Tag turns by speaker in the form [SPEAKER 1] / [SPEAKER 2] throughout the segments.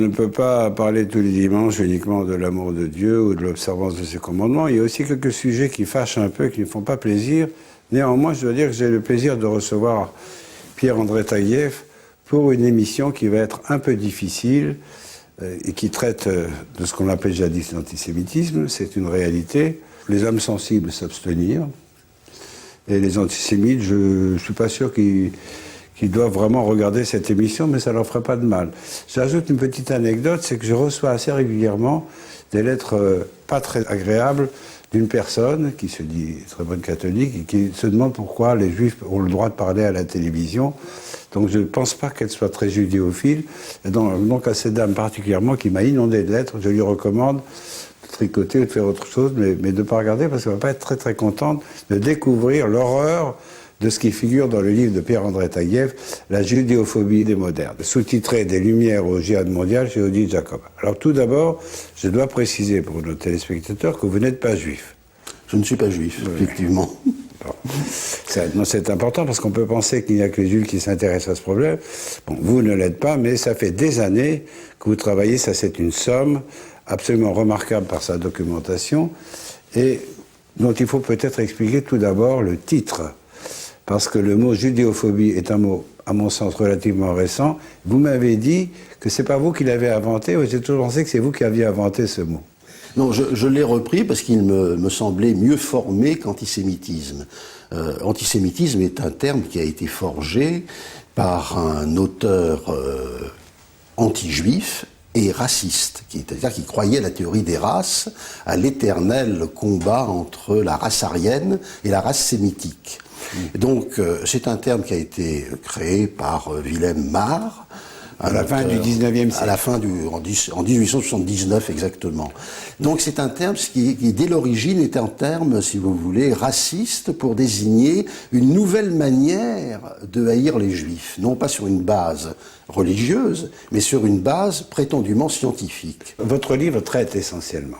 [SPEAKER 1] ne peut pas parler tous les dimanches uniquement de l'amour de Dieu ou de l'observance de ses commandements. Il y a aussi quelques sujets qui fâchent un peu, qui ne font pas plaisir. Néanmoins, je dois dire que j'ai le plaisir de recevoir Pierre-André Taguieff pour une émission qui va être un peu difficile et qui traite de ce qu'on appelait jadis l'antisémitisme. C'est une réalité. Les âmes sensibles s'abstenir. Et les antisémites, je ne suis pas sûr qu'ils doivent vraiment regarder cette émission, mais ça ne leur ferait pas de mal. J'ajoute une petite anecdote, c'est que je reçois assez régulièrement des lettres pas très agréables d'une personne qui se dit très bonne catholique et qui se demande pourquoi les juifs ont le droit de parler à la télévision. Donc je ne pense pas qu'elle soit très judéophile. Et donc à cette dame particulièrement qui m'a inondé de lettres, je lui recommande de tricoter ou de faire autre chose, mais de ne pas regarder parce qu'elle ne va pas être très très contente de découvrir l'horreur de ce qui figure dans le livre de Pierre-André Taguieff, La judéophobie des modernes, sous-titré Des Lumières au djihad mondial chez Odile Jacob. Alors tout d'abord, je dois préciser pour nos téléspectateurs que vous n'êtes pas juif.
[SPEAKER 2] Je ne suis pas juif, oui, effectivement.
[SPEAKER 1] Bon. C'est important parce qu'on peut penser qu'il n'y a que les juifs qui s'intéressent à ce problème. Bon, vous ne l'êtes pas, mais ça fait des années que vous travaillez, ça c'est une somme absolument remarquable par sa documentation et dont il faut peut-être expliquer tout d'abord le titre. Parce que le mot judéophobie est un mot, à mon sens, relativement récent. Vous m'avez dit que c'est pas vous qui l'avez inventé, j'ai toujours pensé que c'est vous qui aviez inventé ce mot.
[SPEAKER 2] Non, je l'ai repris parce qu'il me semblait mieux formé qu'antisémitisme. Antisémitisme est un terme qui a été forgé par un auteur anti-juif et raciste, c'est-à-dire qui croyait à la théorie des races, à l'éternel combat entre la race aryenne et la race sémitique. Donc, c'est un terme qui a été créé par Wilhelm Marr.
[SPEAKER 1] À la fin du 19e siècle.
[SPEAKER 2] À la fin en 1879 exactement. Donc c'est un terme qui dès l'origine est un terme, si vous voulez, raciste pour désigner une nouvelle manière de haïr les juifs. Non pas sur une base religieuse, mais sur une base prétendument scientifique.
[SPEAKER 1] Votre livre traite essentiellement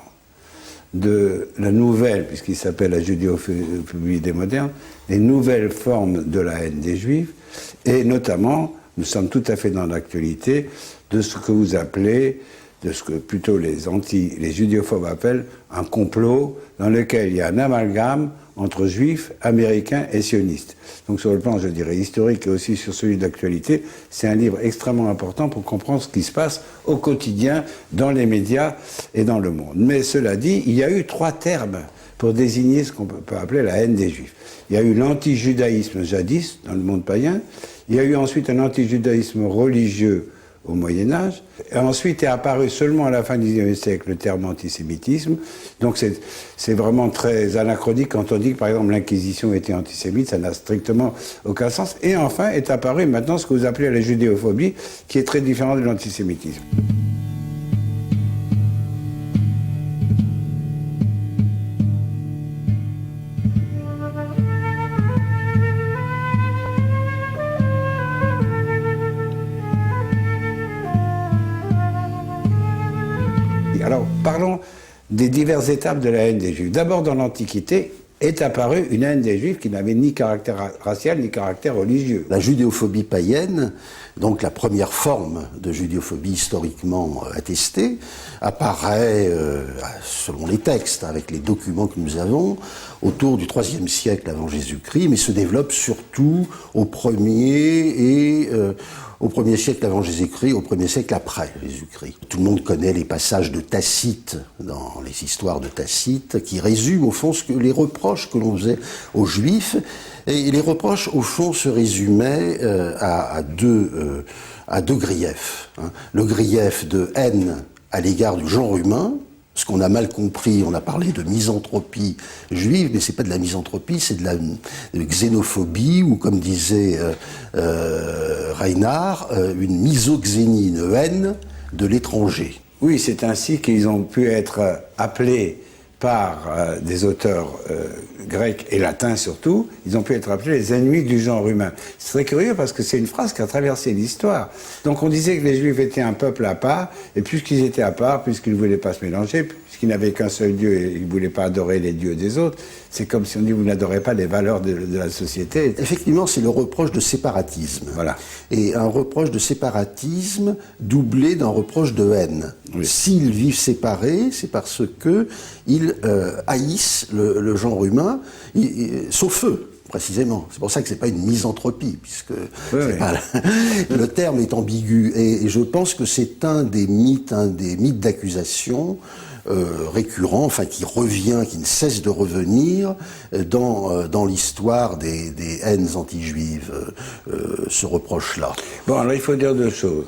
[SPEAKER 1] de la nouvelle, puisqu'il s'appelle La judéophobie des modernes, les nouvelles formes de la haine des juifs, et notamment, nous sommes tout à fait dans l'actualité, de ce que vous appelez, de ce que plutôt les judéophobes appellent un complot dans lequel il y a un amalgame entre juifs, américains et sionistes. Donc sur le plan, je dirais, historique et aussi sur celui d'actualité, c'est un livre extrêmement important pour comprendre ce qui se passe au quotidien dans les médias et dans le monde. Mais cela dit, il y a eu 3 termes pour désigner ce qu'on peut appeler la haine des juifs. Il y a eu l'antijudaïsme jadis, dans le monde païen. Il y a eu ensuite un antijudaïsme religieux au Moyen-Âge. Et ensuite est apparu seulement à la fin du XIXe siècle le terme antisémitisme. Donc c'est vraiment très anachronique quand on dit que par exemple l'Inquisition était antisémite, ça n'a strictement aucun sens. Et enfin est apparu maintenant ce que vous appelez la judéophobie, qui est très différent de l'antisémitisme. Alors, parlons des diverses étapes de la haine des Juifs. D'abord, dans l'Antiquité, est apparue une haine des Juifs qui n'avait ni caractère racial ni caractère religieux.
[SPEAKER 2] La judéophobie païenne, donc la première forme de judéophobie historiquement attestée, apparaît, selon les textes, avec les documents que nous avons, autour du IIIe siècle avant Jésus-Christ, mais se développe surtout au 1er siècle avant Jésus-Christ, au 1er siècle après Jésus-Christ. Tout le monde connaît les passages de Tacite, dans les histoires de Tacite, qui résument au fond les reproches que l'on faisait aux Juifs. Et les reproches, au fond, se résumaient à deux griefs. Le grief de haine à l'égard du genre humain, ce qu'on a mal compris, on a parlé de misanthropie juive, mais c'est pas de la misanthropie, c'est de la xénophobie, ou comme disait Reinhardt, une misoxénie, une haine de l'étranger.
[SPEAKER 1] Oui, c'est ainsi qu'ils ont pu être appelés par des auteurs grecs et latins surtout, ils ont pu être appelés les ennemis du genre humain. C'est très curieux parce que c'est une phrase qui a traversé l'histoire. Donc on disait que les Juifs étaient un peuple à part, et puisqu'ils étaient à part, puisqu'ils ne voulaient pas se mélanger, puisqu'il n'avait qu'un seul Dieu et il ne voulait pas adorer les dieux des autres. C'est comme si on dit vous n'adorez pas les valeurs de la société.
[SPEAKER 2] Effectivement, c'est le reproche de séparatisme.
[SPEAKER 1] Voilà.
[SPEAKER 2] Et un reproche de séparatisme doublé d'un reproche de haine.
[SPEAKER 1] Oui.
[SPEAKER 2] S'ils vivent séparés, c'est parce que ils haïssent le genre humain, sauf eux. Précisément. C'est pour ça que c'est pas une misanthropie, puisque le terme est ambigu. Et je pense que c'est un des mythes d'accusation récurrent, enfin qui revient, qui ne cesse de revenir dans l'histoire des haines anti-juives, ce reproche-là.
[SPEAKER 1] Bon, alors il faut dire deux choses.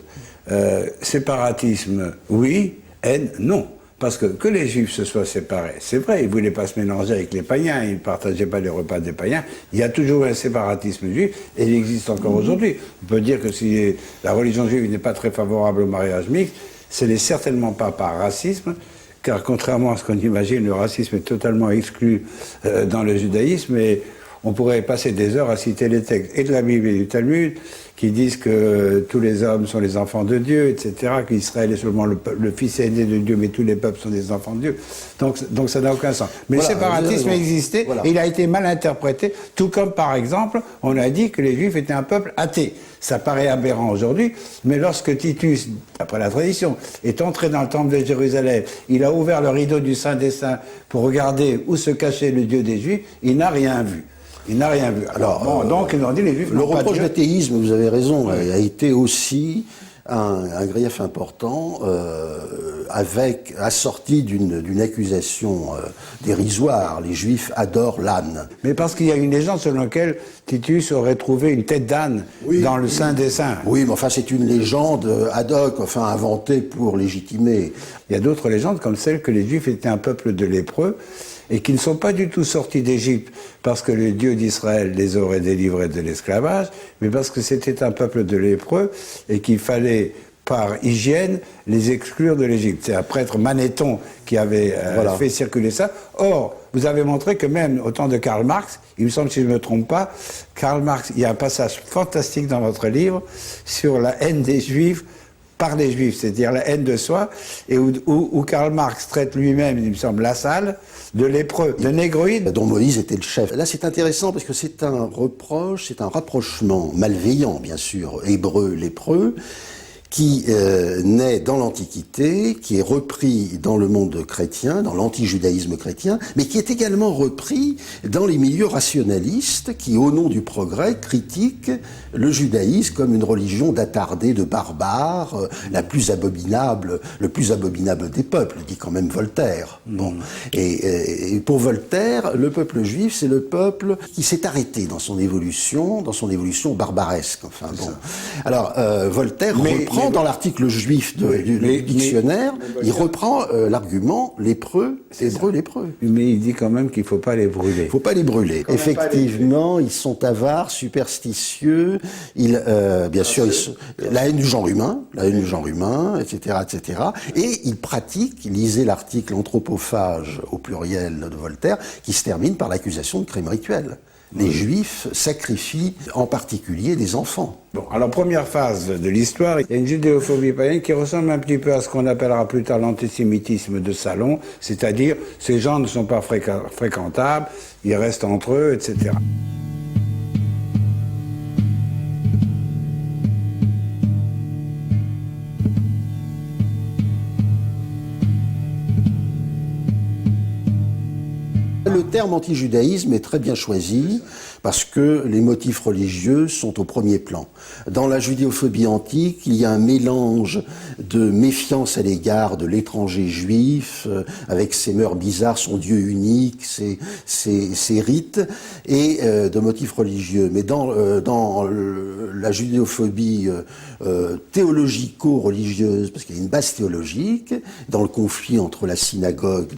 [SPEAKER 1] Séparatisme, oui. Haine, non. Parce que les Juifs se soient séparés, c'est vrai, ils ne voulaient pas se mélanger avec les païens, ils ne partageaient pas les repas des païens. Il y a toujours un séparatisme juif, et il existe encore aujourd'hui. On peut dire que si la religion juive n'est pas très favorable au mariage mixte, ce n'est certainement pas par racisme, car contrairement à ce qu'on imagine, le racisme est totalement exclu dans le judaïsme, et on pourrait passer des heures à citer les textes et de la Bible et du Talmud, qui disent que tous les hommes sont les enfants de Dieu, etc., qu'Israël est seulement le fils aîné de Dieu, mais tous les peuples sont des enfants de Dieu. Donc ça n'a aucun sens. Mais voilà, le séparatisme existait, voilà. Et il a été mal interprété, tout comme par exemple, on a dit que les Juifs étaient un peuple athée. Ça paraît aberrant aujourd'hui, mais lorsque Titus, après la tradition, est entré dans le temple de Jérusalem, il a ouvert le rideau du Saint des Saints pour regarder où se cachait le Dieu des Juifs, il n'a rien vu. Il n'a rien vu. Alors, bon, donc, ils ont dit les Juifs.
[SPEAKER 2] Le reproche d'athéisme, vous avez raison, a été aussi un grief important, assorti d'une accusation dérisoire. Les Juifs adorent l'âne.
[SPEAKER 1] Mais parce qu'il y a une légende selon laquelle Titus aurait trouvé une tête d'âne dans le Saint des Saints.
[SPEAKER 2] Oui, mais enfin, c'est une légende ad hoc, enfin, inventée pour légitimer.
[SPEAKER 1] Il y a d'autres légendes comme celle que les Juifs étaient un peuple de lépreux, et qui ne sont pas du tout sortis d'Égypte parce que le Dieu d'Israël les aurait délivrés de l'esclavage, mais parce que c'était un peuple de lépreux et qu'il fallait, par hygiène, les exclure de l'Égypte. C'est un prêtre Manéthon qui avait fait circuler ça. Or, vous avez montré que même au temps de Karl Marx, il me semble, si je ne me trompe pas, Karl Marx, il y a un passage fantastique dans votre livre sur la haine des Juifs par les Juifs, c'est-à-dire la haine de soi, et où Karl Marx traite lui-même, il me semble, Lassalle, de lépreux, de négroïde.
[SPEAKER 2] Dont Moïse était le chef. Là, c'est intéressant parce que c'est un reproche, c'est un rapprochement malveillant, bien sûr, hébreu-lépreux, qui naît dans l'Antiquité, qui est repris dans le monde chrétien, dans l'anti-judaïsme chrétien, mais qui est également repris dans les milieux rationalistes qui, au nom du progrès, critiquent le judaïsme comme une religion d'attardés, de barbares, le plus abominable des peuples, dit quand même Voltaire. Bon. Et pour Voltaire, le peuple juif, c'est le peuple qui s'est arrêté dans son évolution barbaresque. Enfin, bon. Alors, Voltaire reprend dans l'article juif du dictionnaire, il reprend l'argument lépreux, lépreux.
[SPEAKER 1] Mais il dit quand même qu'il ne faut pas les brûler.
[SPEAKER 2] Il ne faut pas les brûler. Effectivement, ils sont avares, superstitieux, bien sûr, la haine du genre humain, etc., etc. Et ils pratiquent, lisez l'article anthropophage au pluriel de Voltaire, qui se termine par l'accusation de crime rituel. Les Juifs sacrifient en particulier des enfants.
[SPEAKER 1] Bon, alors première phase de l'histoire, il y a une judéophobie païenne qui ressemble un petit peu à ce qu'on appellera plus tard l'antisémitisme de salon, c'est-à-dire ces gens ne sont pas fréquentables, ils restent entre eux, etc.
[SPEAKER 2] Le terme anti-judaïsme est très bien choisi parce que les motifs religieux sont au premier plan. Dans la judéophobie antique, il y a un mélange de méfiance à l'égard de l'étranger juif, avec ses mœurs bizarres, son Dieu unique, ses rites, et de motifs religieux. Mais dans la judéophobie théologico-religieuse, parce qu'il y a une base théologique, dans le conflit entre la synagogue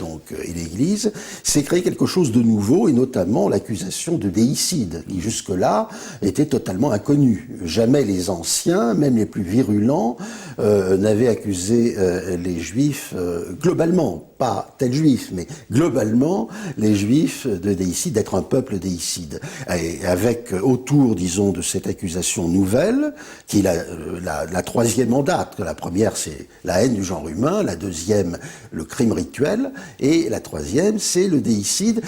[SPEAKER 2] et l'Église, s'est créé quelque chose de nouveau, et notamment l'accusation de déicisme. déicide, qui jusque-là était totalement inconnu. Jamais les anciens, même les plus virulents, n'avaient accusé les Juifs globalement, pas tel Juif, mais globalement, les Juifs de déicide, d'être un peuple déicide. Et avec autour, disons, de cette accusation nouvelle, qui est la troisième en date. La première, c'est la haine du genre humain, la deuxième, le crime rituel, et la troisième, c'est le déicide.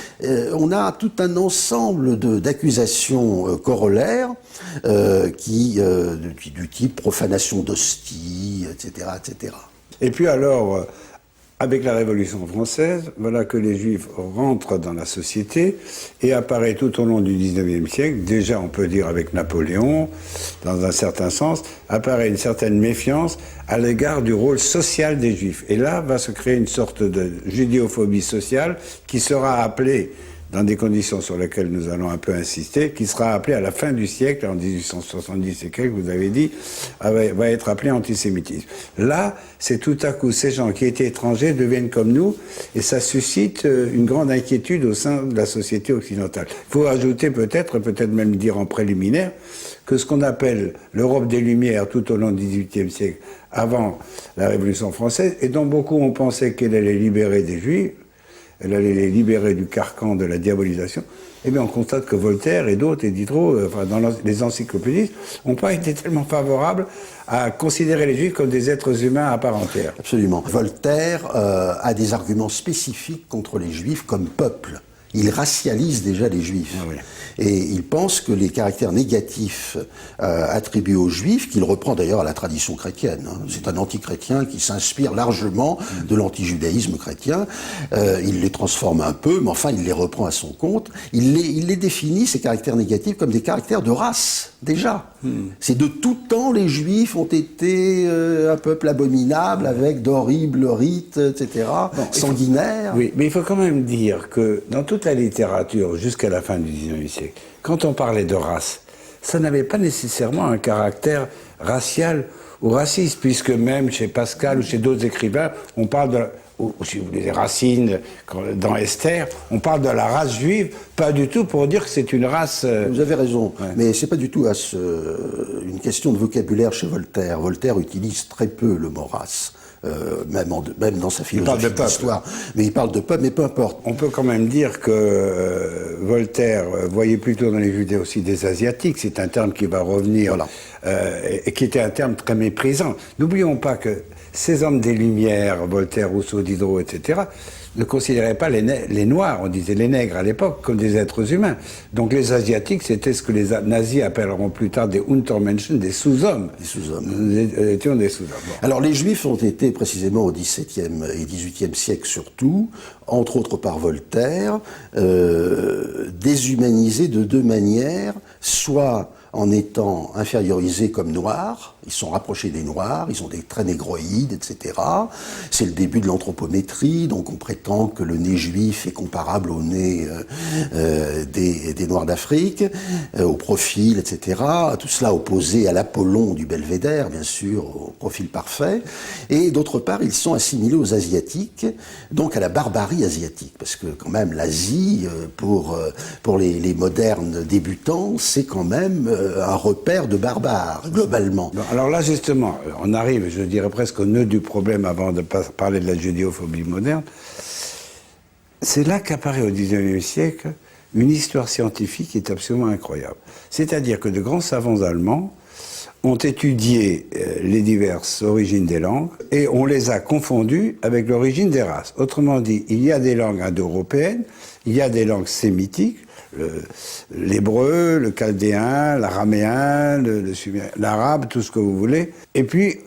[SPEAKER 2] On a tout un ensemble d'accusations corollaires du type profanation d'hostie, etc., etc.
[SPEAKER 1] Et puis alors, avec la Révolution française, voilà que les Juifs rentrent dans la société et apparaît tout au long du XIXe siècle, déjà on peut dire avec Napoléon, dans un certain sens, apparaît une certaine méfiance à l'égard du rôle social des Juifs. Et là va se créer une sorte de judéophobie sociale qui sera appelée, dans des conditions sur lesquelles nous allons un peu insister, qui sera appelé à la fin du siècle, en 1870 et quelques, vous avez dit, va être appelé antisémitisme. Là, c'est tout à coup, ces gens qui étaient étrangers deviennent comme nous, et ça suscite une grande inquiétude au sein de la société occidentale. Il faut ajouter peut-être même dire en préliminaire, que ce qu'on appelle l'Europe des Lumières tout au long du XVIIIe siècle, avant la Révolution française, et dont beaucoup ont pensé qu'elle allait libérer des Juifs, elle allait les libérer du carcan de la diabolisation, eh bien on constate que Voltaire et d'autres, et Diderot, dans les encyclopédistes, n'ont pas été tellement favorables à considérer les Juifs comme des êtres humains à part entière.
[SPEAKER 2] Absolument. Voltaire a des arguments spécifiques contre les Juifs comme peuple. Il racialise déjà les Juifs. Ah oui. Et il pense que les caractères négatifs attribués aux Juifs, qu'il reprend d'ailleurs à la tradition chrétienne, hein, c'est un anti-chrétien qui s'inspire largement de l'anti-judaïsme chrétien, il les transforme un peu, mais enfin il les reprend à son compte, il les définit, ces caractères négatifs, comme des caractères de race, déjà. C'est de tout temps, les Juifs ont été un peuple abominable, avec d'horribles rites, etc., sanguinaires.
[SPEAKER 1] Oui, mais il faut quand même dire que dans toute la littérature, jusqu'à la fin du XIXe siècle, quand on parlait de race, ça n'avait pas nécessairement un caractère racial ou raciste, puisque même chez Pascal ou chez d'autres écrivains, on parle de, ou si vous voulez, Racine, dans Esther, on parle de la race juive, pas du tout pour dire que c'est une race...
[SPEAKER 2] Vous avez raison,
[SPEAKER 1] ouais.
[SPEAKER 2] Mais c'est pas du tout une question de vocabulaire chez Voltaire. Voltaire utilise très peu le mot race. Même dans sa philosophie d'histoire. Mais il parle de peuple, mais peu importe.
[SPEAKER 1] On peut quand même dire que Voltaire voyait plutôt dans les Juifs aussi des Asiatiques. C'est un terme qui va revenir, voilà. Et qui était un terme très méprisant. N'oublions pas que ces hommes des Lumières, Voltaire, Rousseau, Diderot, etc., ne considéraient pas les Noirs, on disait les nègres à l'époque, comme des êtres humains. Donc les Asiatiques, c'était ce que les nazis appelleront plus tard des Untermenschen, des sous-hommes.
[SPEAKER 2] Des sous-hommes.
[SPEAKER 1] Nous étions des sous-hommes. Bon.
[SPEAKER 2] Alors les Juifs ont été précisément au XVIIe et XVIIIe siècle surtout, entre autres par Voltaire, déshumanisés de deux manières, soit en étant infériorisés comme noirs, ils sont rapprochés des noirs, ils ont des traits négroïdes, etc. C'est le début de l'anthropométrie, donc on prétend que le nez juif est comparable au nez des noirs d'Afrique, au profil, etc. Tout cela opposé à l'Apollon du Belvédère, bien sûr, au profil parfait. Et d'autre part, ils sont assimilés aux Asiatiques, donc à la barbarie asiatique, parce que quand même l'Asie, pour les modernes débutants, c'est quand même un repère de barbares, globalement.
[SPEAKER 1] Bon, alors là, justement, on arrive, je dirais presque au nœud du problème avant de parler de la judéophobie moderne. C'est là qu'apparaît au XIXe siècle une histoire scientifique qui est absolument incroyable. C'est-à-dire que de grands savants allemands ont étudié les diverses origines des langues et on les a confondues avec l'origine des races. Autrement dit, il y a des langues indo-européennes, il y a des langues sémitiques, l'hébreu, le chaldéen, l'araméen, l'arabe, tout ce que vous voulez. Et puis,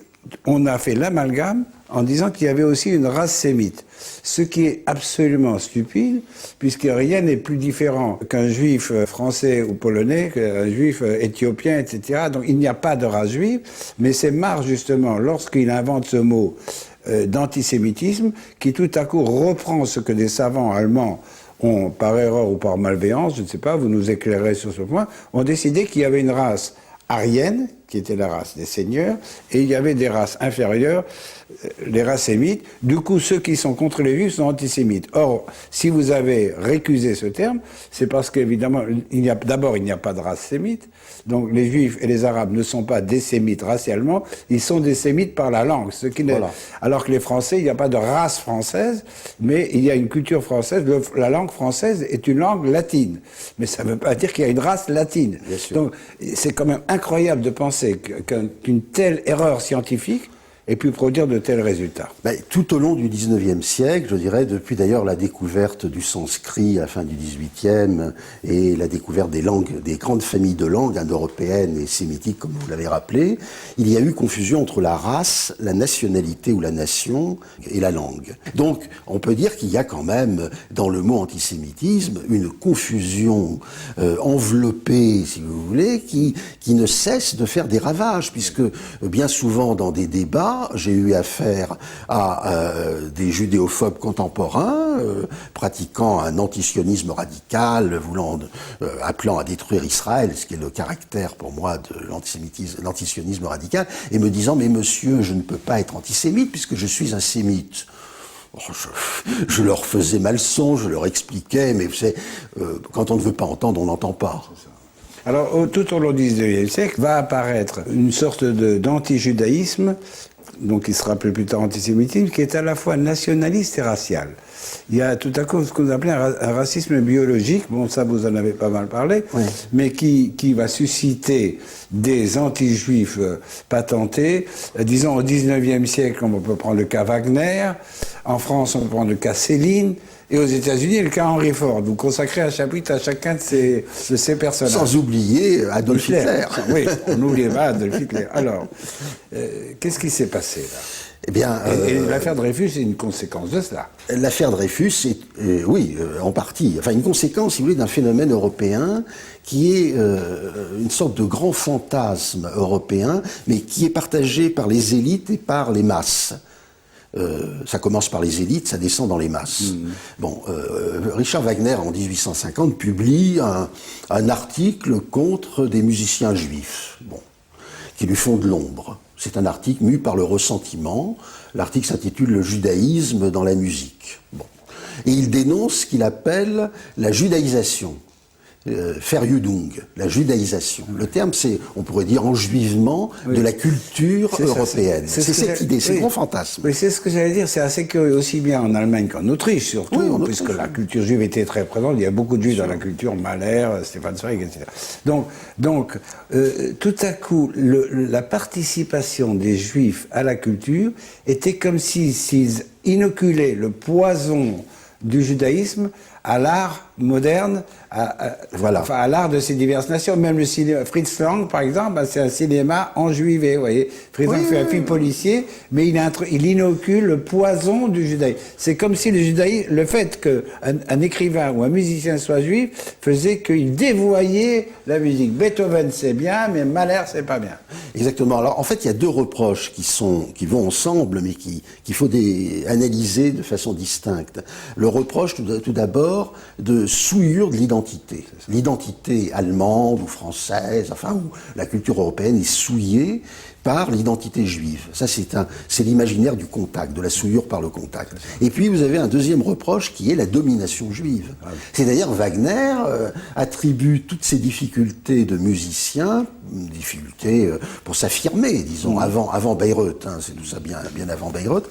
[SPEAKER 1] on a fait l'amalgame en disant qu'il y avait aussi une race sémite. Ce qui est absolument stupide, puisque rien n'est plus différent qu'un juif français ou polonais, qu'un juif éthiopien, etc. Donc il n'y a pas de race juive, mais c'est Marx, justement, lorsqu'il invente ce mot d'antisémitisme, qui tout à coup reprend ce que des savants allemands ont, par erreur ou par malveillance, je ne sais pas, vous nous éclairez sur ce point, ont décidé qu'il y avait une race aryenne, qui était la race des seigneurs, et il y avait des races inférieures, les races sémites. Du coup, ceux qui sont contre les juifs sont antisémites. Or, si vous avez récusé ce terme, c'est parce qu'évidemment, d'abord, il n'y a pas de race sémite, donc les juifs et les arabes ne sont pas des sémites racialement, ils sont des sémites par la langue, ce qui voilà. Alors que les Français, il n'y a pas de race française, mais il y a une culture française, la langue française est une langue latine, mais ça ne veut pas dire qu'il y a une race latine. Donc, c'est quand même incroyable de penser qu'une telle erreur scientifique ait pu produire de tels résultats.
[SPEAKER 2] Tout au long du XIXe siècle, je dirais, depuis d'ailleurs la découverte du sanskrit à la fin du XVIIIe et la découverte des langues, des grandes familles de langues indo-européennes et sémitiques, comme vous l'avez rappelé, il y a eu confusion entre la race, la nationalité ou la nation et la langue. Donc, on peut dire qu'il y a quand même, dans le mot antisémitisme, une confusion enveloppée, si vous voulez, qui ne cesse de faire des ravages, puisque bien souvent dans des débats, j'ai eu affaire à des judéophobes contemporains pratiquant un antisionisme radical, appelant à détruire Israël, ce qui est le caractère pour moi de l'antisionisme radical, et me disant « Mais monsieur, je ne peux pas être antisémite puisque je suis un sémite ». Je leur faisais ma leçon, je leur expliquais, mais vous savez, quand on ne veut pas entendre, on n'entend pas.
[SPEAKER 1] Alors, tout au long du XIXe siècle, va apparaître une sorte d'anti-judaïsme, donc qui sera appelé plus tard antisémitisme, qui est à la fois nationaliste et racial. Il y a tout à coup ce qu'on appelait un racisme biologique, bon ça vous en avez pas mal parlé, oui. Mais qui va susciter des anti-juifs patentés. Disons au XIXe siècle, on peut prendre le cas Wagner, en France on peut prendre le cas Céline, et aux États-Unis, le cas Henry Ford. Vous consacrez un chapitre à chacun de ces personnages.
[SPEAKER 2] Sans oublier Adolf Hitler.
[SPEAKER 1] Oui, on n'oublie pas Adolf Hitler. Alors, qu'est-ce qui s'est passé là ?
[SPEAKER 2] Eh bien,
[SPEAKER 1] et l'affaire Dreyfus est une conséquence de cela.
[SPEAKER 2] L'affaire Dreyfus est, oui, en partie, enfin une conséquence, si vous voulez, d'un phénomène européen qui est une sorte de grand fantasme européen, mais qui est partagé par les élites et par les masses. Ça commence par les élites, ça descend dans les masses. Bon, Richard Wagner, en 1850, publie un article contre des musiciens juifs, bon, qui lui font de l'ombre. C'est un article mu par le ressentiment. L'article s'intitule « Le judaïsme dans la musique ». Bon. Et il dénonce ce qu'il appelle la judaïsation. Verjudung, la judaïsation. Le terme, c'est, on pourrait dire, enjuivement de la culture européenne. C'est cette idée, c'est grand fantasme.
[SPEAKER 1] Oui, c'est ce que j'allais dire, c'est assez curieux, aussi bien en Allemagne qu'en Autriche, surtout, oui, puisque la culture juive était très présente. Il y a beaucoup de juifs dans la culture, Mahler, Stefan Zweig, etc. Donc tout à coup, la participation des juifs à la culture était comme s'ils inoculaient le poison du judaïsme à l'art moderne, voilà. Enfin à l'art de ces diverses nations. Même le cinéma, Fritz Lang, par exemple, c'est un cinéma enjuivé, vous voyez. Fritz Lang fait un film policier, mais il inocule le poison du judaïsme. C'est comme si le fait qu'un écrivain ou un musicien soit juif faisait qu'il dévoyait la musique. Beethoven, c'est bien, mais Mahler, c'est pas bien.
[SPEAKER 2] Exactement. Alors, en fait, il y a deux reproches qui vont ensemble, mais qu'il faut analyser de façon distincte. Le reproche, tout d'abord, de souillure de l'identité. L'identité allemande ou française, enfin, où la culture européenne est souillée par l'identité juive. Ça, c'est l'imaginaire du contact, de la souillure par le contact. Et puis, vous avez un deuxième reproche qui est la domination juive. C'est d'ailleurs Wagner attribue toutes ces difficultés de musicien, difficultés pour s'affirmer, disons, avant Bayreuth, hein, c'est tout ça bien avant Bayreuth,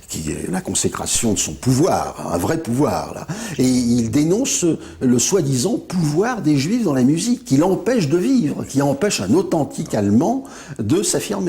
[SPEAKER 2] qui est la consécration de son pouvoir, un vrai pouvoir, là. Et il dénonce le soi-disant pouvoir des Juifs dans la musique, qui l'empêche de vivre, qui empêche un authentique Allemand de s'affirmer.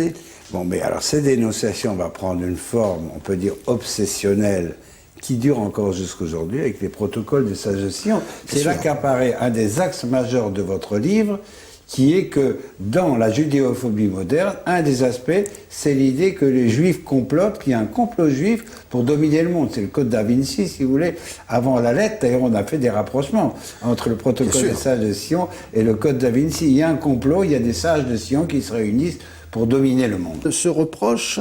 [SPEAKER 1] Bon, mais alors cette dénonciation va prendre une forme, on peut dire, obsessionnelle, qui dure encore jusqu'aujourd'hui avec les protocoles des sages de Sion. C'est là qu'apparaît un des axes majeurs de votre livre, qui est que dans la judéophobie moderne, un des aspects, c'est l'idée que les Juifs complotent, qu'il y a un complot juif pour dominer le monde. C'est le Code da Vinci, si vous voulez. Avant la lettre, d'ailleurs, on a fait des rapprochements entre le protocole des sages de Sion et le Code da Vinci. Il y a un complot, il y a des sages de Sion qui se réunissent pour dominer le monde.
[SPEAKER 2] Ce reproche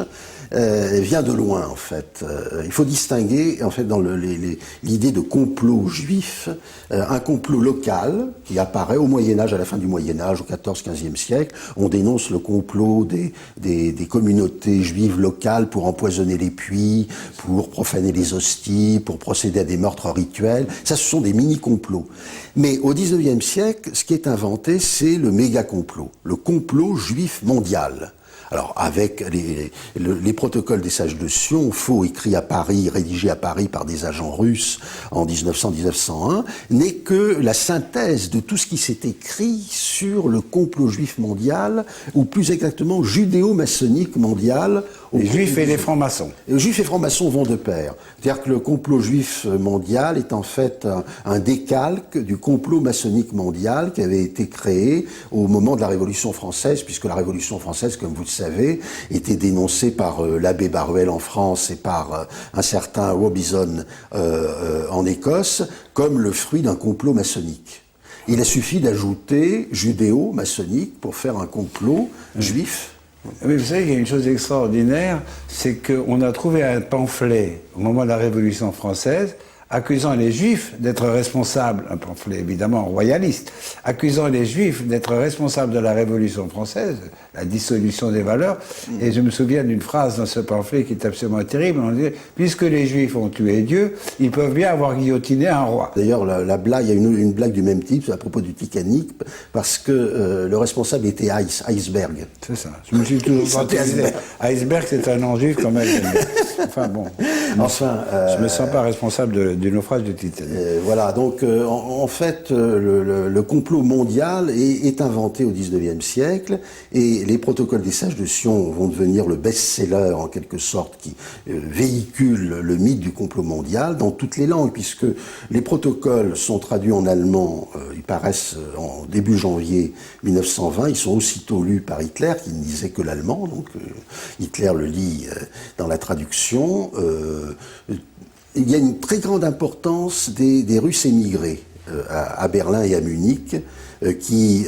[SPEAKER 2] vient de loin, en fait. Il faut distinguer, en fait, dans l'idée de complot juif, un complot local qui apparaît au Moyen-Âge, à la fin du Moyen-Âge, au XIV-XVe siècle. On dénonce le complot des communautés juives locales pour empoisonner les puits, pour profaner les hosties, pour procéder à des meurtres rituels. Ça, ce sont des mini-complots. Mais au XIXe siècle, ce qui est inventé, c'est le méga-complot, le complot juif mondial. Alors, avec les protocoles des sages de Sion, faux écrits à Paris, rédigés à Paris par des agents russes en 1900-1901, n'est que la synthèse de tout ce qui s'est écrit sur le complot juif mondial, ou plus exactement judéo-maçonnique mondial.
[SPEAKER 1] Les juifs et les francs-maçons.
[SPEAKER 2] Les juifs et francs-maçons vont de pair. C'est-à-dire que le complot juif mondial est en fait un décalque du complot maçonnique mondial qui avait été créé au moment de la Révolution française, puisque la Révolution française, comme vous le savez, était dénoncée par l'abbé Baruel en France et par un certain Robison en Écosse comme le fruit d'un complot maçonnique. Il a suffi d'ajouter judéo-maçonnique pour faire un complot juif.
[SPEAKER 1] Oui, vous savez qu'il y a une chose extraordinaire, c'est qu'on a trouvé un pamphlet au moment de la Révolution française accusant les Juifs d'être responsables, un pamphlet évidemment royaliste, accusant les Juifs d'être responsables de la Révolution française, la dissolution des valeurs. Et je me souviens d'une phrase dans ce pamphlet qui est absolument terrible. On dit, puisque les Juifs ont tué Dieu, ils peuvent bien avoir guillotiné un roi.
[SPEAKER 2] D'ailleurs, la blague, il y a une blague du même type à propos du Titanic, parce que le responsable était Iceberg.
[SPEAKER 1] C'est ça. Je me suis toujours senti Iceberg, c'est un nom juif quand même. Enfin bon.
[SPEAKER 2] Enfin,
[SPEAKER 1] je me sens pas responsable du naufrage du Titanic.
[SPEAKER 2] Voilà, donc en fait, le complot mondial est inventé au XIXe siècle, et les protocoles des sages de Sion vont devenir le best-seller en quelque sorte qui véhicule le mythe du complot mondial dans toutes les langues, puisque les protocoles sont traduits en allemand, ils paraissent en début janvier 1920, ils sont aussitôt lus par Hitler, qui ne lisait que l'allemand, donc Hitler le lit dans la traduction. Il y a une très grande importance des Russes émigrés à Berlin et à Munich qui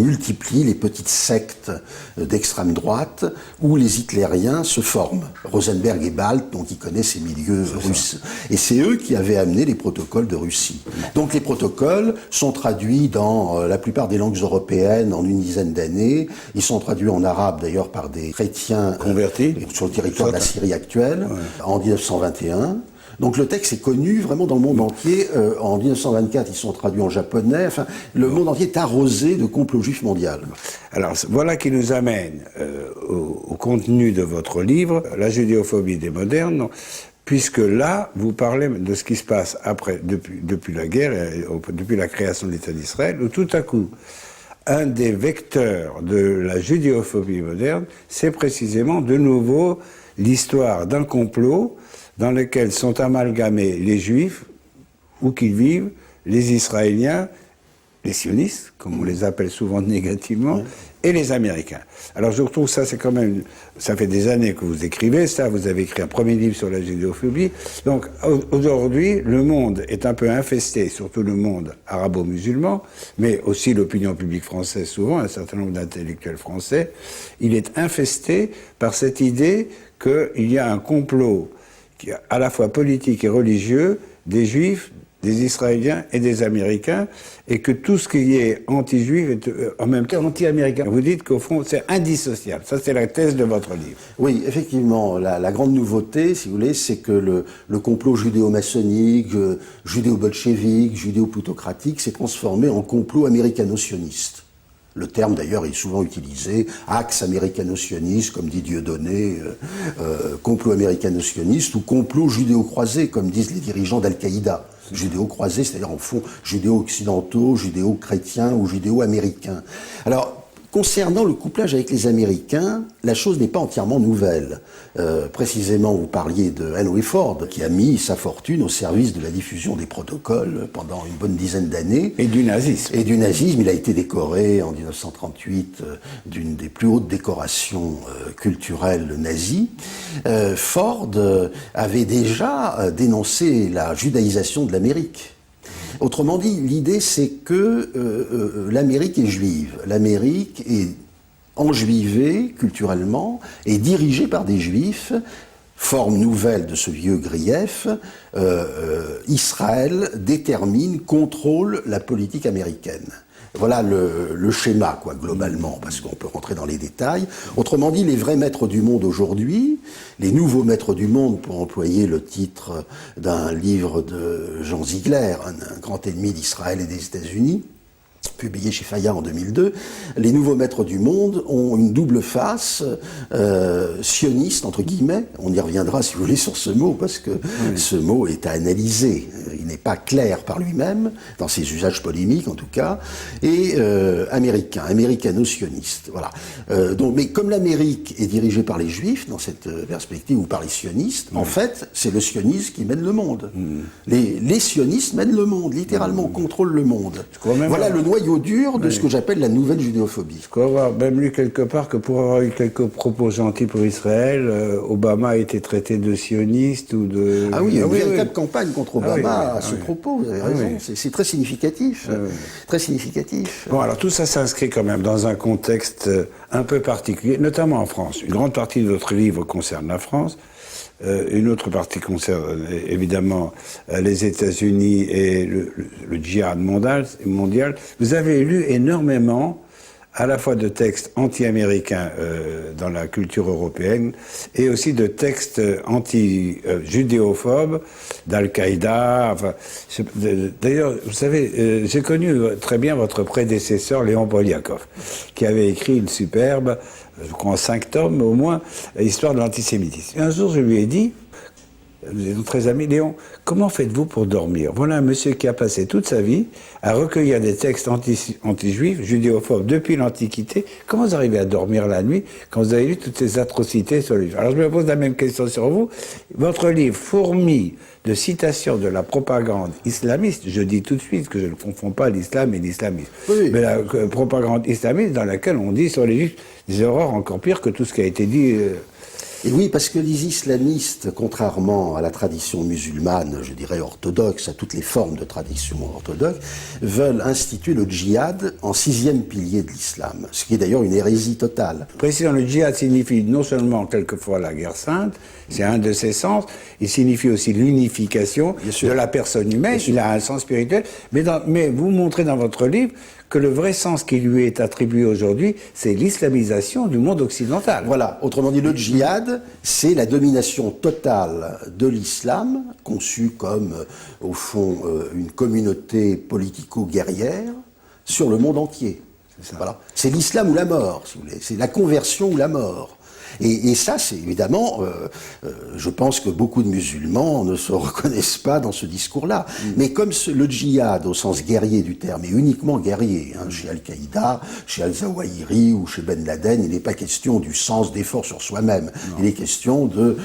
[SPEAKER 2] multiplient les petites sectes d'extrême droite où les hitlériens se forment. Rosenberg et Balck, donc ils connaissent ces milieux russes. Et c'est eux qui avaient amené les protocoles de Russie. Donc les protocoles sont traduits dans la plupart des langues européennes en une dizaine d'années. Ils sont traduits en arabe d'ailleurs par des chrétiens
[SPEAKER 1] convertis
[SPEAKER 2] sur le territoire de la Syrie actuelle en 1921. Donc le texte est connu vraiment dans le monde entier. En 1924, ils sont traduits en japonais. Enfin, le monde entier est arrosé de complot juif mondial.
[SPEAKER 1] Alors voilà qui nous amène au contenu de votre livre, La judéophobie des modernes, puisque là, vous parlez de ce qui se passe après, depuis la guerre, depuis la création de l'État d'Israël, où tout à coup, un des vecteurs de la judéophobie moderne, c'est précisément de nouveau l'histoire d'un complot dans lequel sont amalgamés les Juifs, où qu'ils vivent, les Israéliens, les sionistes, comme on les appelle souvent négativement, et les Américains. Alors je retrouve ça, c'est quand même, ça fait des années que vous écrivez ça, vous avez écrit un premier livre sur la judéophobie. Donc aujourd'hui, le monde est un peu infesté, surtout le monde arabo-musulman, mais aussi l'opinion publique française souvent, un certain nombre d'intellectuels français, il est infesté par cette idée qu'il y a un complot à la fois politique et religieux, des Juifs, des Israéliens et des Américains, et que tout ce qui est anti-juif est en même temps anti-américain. Vous dites qu'au fond, c'est indissociable. Ça, c'est la thèse de votre livre.
[SPEAKER 2] Oui, effectivement. La grande nouveauté, si vous voulez, c'est que le complot judéo-maçonnique, judéo-bolchevique, judéo-plutocratique s'est transformé en complot américano-sioniste. Le terme, d'ailleurs, est souvent utilisé, axe américano-sioniste, comme dit Dieudonné, complot américano-sioniste, ou complot judéo-croisé, comme disent les dirigeants d'Al-Qaïda. Judéo-croisé, c'est-à-dire en fond judéo-occidentaux, judéo-chrétiens ou judéo-américains. Alors, concernant le couplage avec les Américains, la chose n'est pas entièrement nouvelle. Précisément, vous parliez de Henry Ford, qui a mis sa fortune au service de la diffusion des protocoles pendant une bonne dizaine d'années.
[SPEAKER 1] Et du nazisme.
[SPEAKER 2] Et du nazisme. Il a été décoré en 1938 d'une des plus hautes décorations culturelles nazies. Ford avait déjà dénoncé la judaïsation de l'Amérique. Autrement dit, l'idée c'est que l'Amérique est juive, l'Amérique est enjuivé culturellement et dirigé par des juifs, forme nouvelle de ce vieux grief. Israël détermine, contrôle la politique américaine. Voilà le schéma, quoi, globalement, parce qu'on peut rentrer dans les détails. Autrement dit, les vrais maîtres du monde aujourd'hui, les nouveaux maîtres du monde, pour employer le titre d'un livre de Jean Ziegler, un grand ennemi d'Israël et des États-Unis, publié chez Fayard en 2002, les nouveaux maîtres du monde ont une double face, sioniste, entre guillemets. On y reviendra, si vous voulez, sur ce mot, parce que ce mot est à analyser. Il n'est pas clair par lui-même, dans ses usages polémiques en tout cas, et américano-sioniste. Voilà. Mais comme l'Amérique est dirigée par les Juifs, dans cette perspective, ou par les sionistes, en fait, c'est le sionisme qui mène le monde. Les sionistes mènent le monde, littéralement, contrôlent le monde. Voilà le noyau dur de ce que j'appelle la nouvelle judéophobie.
[SPEAKER 1] Je crois avoir même lu quelque part que pour avoir eu quelques propos gentils pour Israël, Obama a été traité de sioniste ou de...
[SPEAKER 2] Ah oui, il y a une véritable campagne contre Obama à ce propos, vous avez raison. C'est très significatif. Très significatif.
[SPEAKER 1] Bon, alors tout ça s'inscrit quand même dans un contexte un peu particulier, notamment en France. Une grande partie de votre livre concerne la France. Une autre partie concerne évidemment les États-Unis et le djihad mondial. Vous avez lu énormément à la fois de textes anti-américains dans la culture européenne et aussi de textes anti-judéophobes d'Al-Qaïda. Enfin, d'ailleurs, vous savez, j'ai connu très bien votre prédécesseur Léon Poliakov, qui avait écrit une superbe, je crois en 5 tomes au moins, Histoire de l'antisémitisme. Et un jour, je lui ai dit, nous étions très amis, Léon, comment faites-vous pour dormir? Voilà un monsieur qui a passé toute sa vie à recueillir des textes anti-juifs, judéophobes depuis l'Antiquité. Comment vous arrivez à dormir la nuit quand vous avez lu toutes ces atrocités sur les juifs? Alors je me pose la même question sur vous. Votre livre fourmille de citations de la propagande islamiste. Je dis tout de suite que je ne confonds pas l'islam et l'islamisme. Oui. Mais la propagande islamiste dans laquelle on dit sur les juifs des horreurs encore pires que tout ce qui a été dit...
[SPEAKER 2] Et oui, parce que les islamistes, contrairement à la tradition musulmane, je dirais orthodoxe, à toutes les formes de tradition orthodoxe, veulent instituer le djihad en 6e pilier de l'islam, ce qui est d'ailleurs une hérésie totale.
[SPEAKER 1] Précisément, le djihad signifie non seulement quelquefois la guerre sainte, c'est un de ses sens, il signifie aussi l'unification de la personne humaine, il a un sens spirituel, mais vous montrez dans votre livre que le vrai sens qui lui est attribué aujourd'hui, c'est l'islamisation du monde occidental.
[SPEAKER 2] Voilà, autrement dit, le djihad, c'est la domination totale de l'islam, conçu comme, au fond, une communauté politico-guerrière, sur le monde entier. Voilà. C'est l'islam ou la mort, si vous voulez. C'est la conversion ou la mort. Et ça, c'est évidemment, je pense que beaucoup de musulmans ne se reconnaissent pas dans ce discours-là. Mais comme le djihad, au sens guerrier du terme, est uniquement guerrier, chez Al-Qaïda, chez Al-Zawahiri ou chez Ben Laden, il n'est pas question du sens d'effort sur soi-même. Il est question de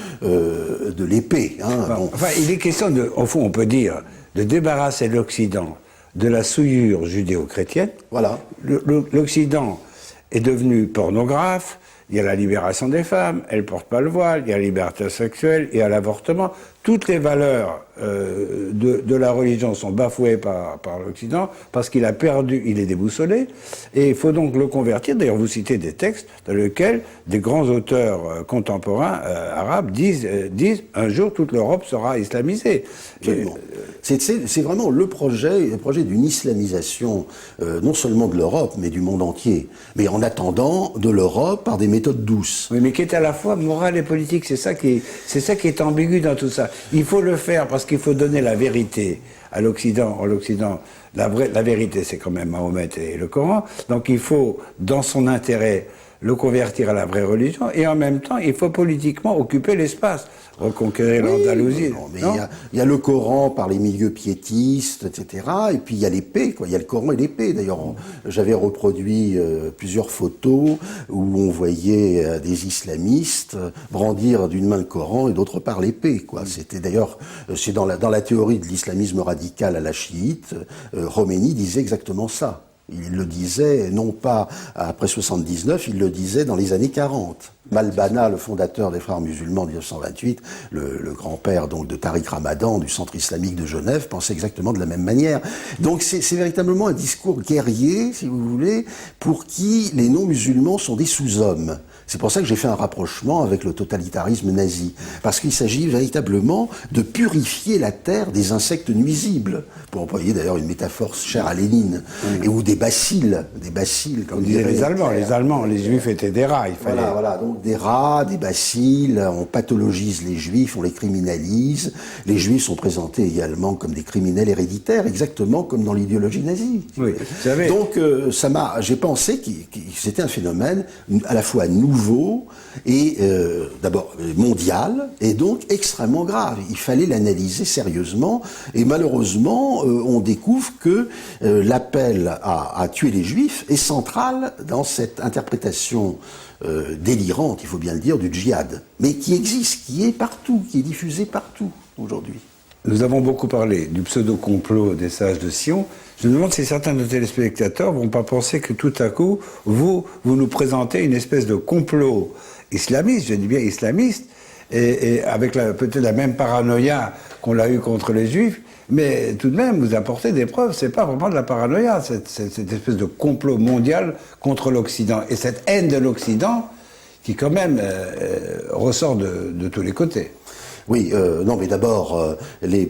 [SPEAKER 2] l'épée.
[SPEAKER 1] Bon. Enfin, il est question, au fond, on peut dire, de débarrasser l'Occident de la souillure judéo-chrétienne.
[SPEAKER 2] Voilà.
[SPEAKER 1] L'Occident est devenu pornographe. Il y a la libération des femmes, elles ne portent pas le voile, il y a la liberté sexuelle, il y a l'avortement. Toutes les valeurs de la religion sont bafouées par l'Occident parce qu'il a perdu, il est déboussolé. Et il faut donc le convertir. D'ailleurs, vous citez des textes dans lesquels des grands auteurs contemporains arabes disent un jour toute l'Europe sera islamisée.
[SPEAKER 2] C'est vraiment le projet d'une islamisation non seulement de l'Europe, mais du monde entier. Mais en attendant, de l'Europe par des méthodes douces.
[SPEAKER 1] Oui, mais qui est à la fois morale et politique. C'est ça qui est ambigu dans tout ça. Il faut le faire parce qu'il faut donner la vérité à l'Occident. En l'Occident, la vérité, c'est quand même Mahomet et le Coran. Donc il faut, dans son intérêt, le convertir à la vraie religion, et en même temps, il faut politiquement occuper l'espace, reconquérir l'Andalousie.
[SPEAKER 2] Il y a le Coran par les milieux piétistes, etc., et puis il y a l'épée, quoi. Il y a le Coran et l'épée. D'ailleurs, j'avais reproduit plusieurs photos où on voyait des islamistes brandir d'une main le Coran et d'autre part l'épée, quoi. C'était d'ailleurs, c'est dans la théorie de l'islamisme radical à la chiite, Khomeini disait exactement ça. Il le disait non pas après 79, il le disait dans les années 40. Malbana, le fondateur des Frères musulmans en 1928, le grand-père donc de Tariq Ramadan, du centre islamique de Genève, pensait exactement de la même manière. Donc c'est véritablement un discours guerrier, si vous voulez, pour qui les non-musulmans sont des sous-hommes. C'est pour ça que j'ai fait un rapprochement avec le totalitarisme nazi. Parce qu'il s'agit véritablement de purifier la terre des insectes nuisibles. Pour employer d'ailleurs une métaphore chère à Lénine. Et ou des bacilles,
[SPEAKER 1] comme disaient les Allemands, les Juifs étaient des rats, il fallait...
[SPEAKER 2] Voilà, donc des rats, des bacilles, on pathologise les Juifs, on les criminalise. Les Juifs sont présentés également comme des criminels héréditaires, exactement comme dans l'idéologie nazie.
[SPEAKER 1] Oui, vous savez...
[SPEAKER 2] Donc j'ai pensé que c'était un phénomène à la fois nouveau et d'abord mondial et donc extrêmement grave. Il fallait l'analyser sérieusement et malheureusement on découvre que l'appel à tuer les Juifs est central dans cette interprétation délirante, il faut bien le dire, du djihad, mais qui existe, qui est partout, qui est diffusé partout aujourd'hui.
[SPEAKER 1] Nous avons beaucoup parlé du pseudo-complot des sages de Sion. Je me demande si certains de nos téléspectateurs vont pas penser que tout à coup, vous nous présentez une espèce de complot islamiste, je dis bien islamiste, et avec peut-être la même paranoïa qu'on l'a eu contre les Juifs, mais tout de même, vous apportez des preuves, c'est pas vraiment de la paranoïa, cette espèce de complot mondial contre l'Occident, et cette haine de l'Occident qui quand même ressort de tous les côtés.
[SPEAKER 2] Oui, non, mais d'abord,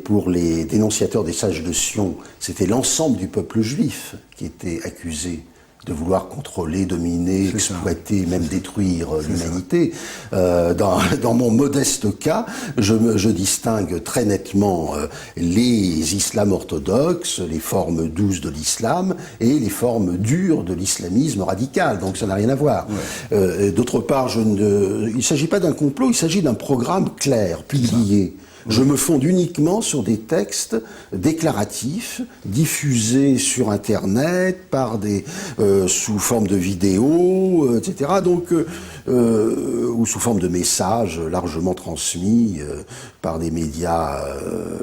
[SPEAKER 2] pour les dénonciateurs des sages de Sion, c'était l'ensemble du peuple juif qui était accusé de vouloir contrôler, dominer, exploiter, même détruire l'humanité. Dans mon modeste cas, je distingue très nettement les islams orthodoxes, les formes douces de l'islam et les formes dures de l'islamisme radical. Donc ça n'a rien à voir. Ouais. D'autre part, il ne s'agit pas d'un complot, il s'agit d'un programme clair, publié. Je me fonde uniquement sur des textes déclaratifs, diffusés sur Internet, sous forme de vidéos, etc. Donc, ou sous forme de messages largement transmis par des médias,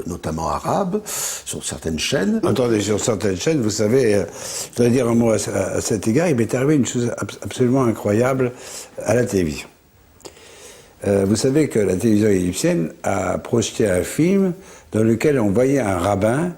[SPEAKER 2] notamment arabes, sur certaines chaînes.
[SPEAKER 1] Attendez, sur certaines chaînes, vous savez, je dois dire un mot à cet égard, il m'est arrivé une chose absolument incroyable à la télévision. Vous savez que la télévision égyptienne a projeté un film dans lequel on voyait un rabbin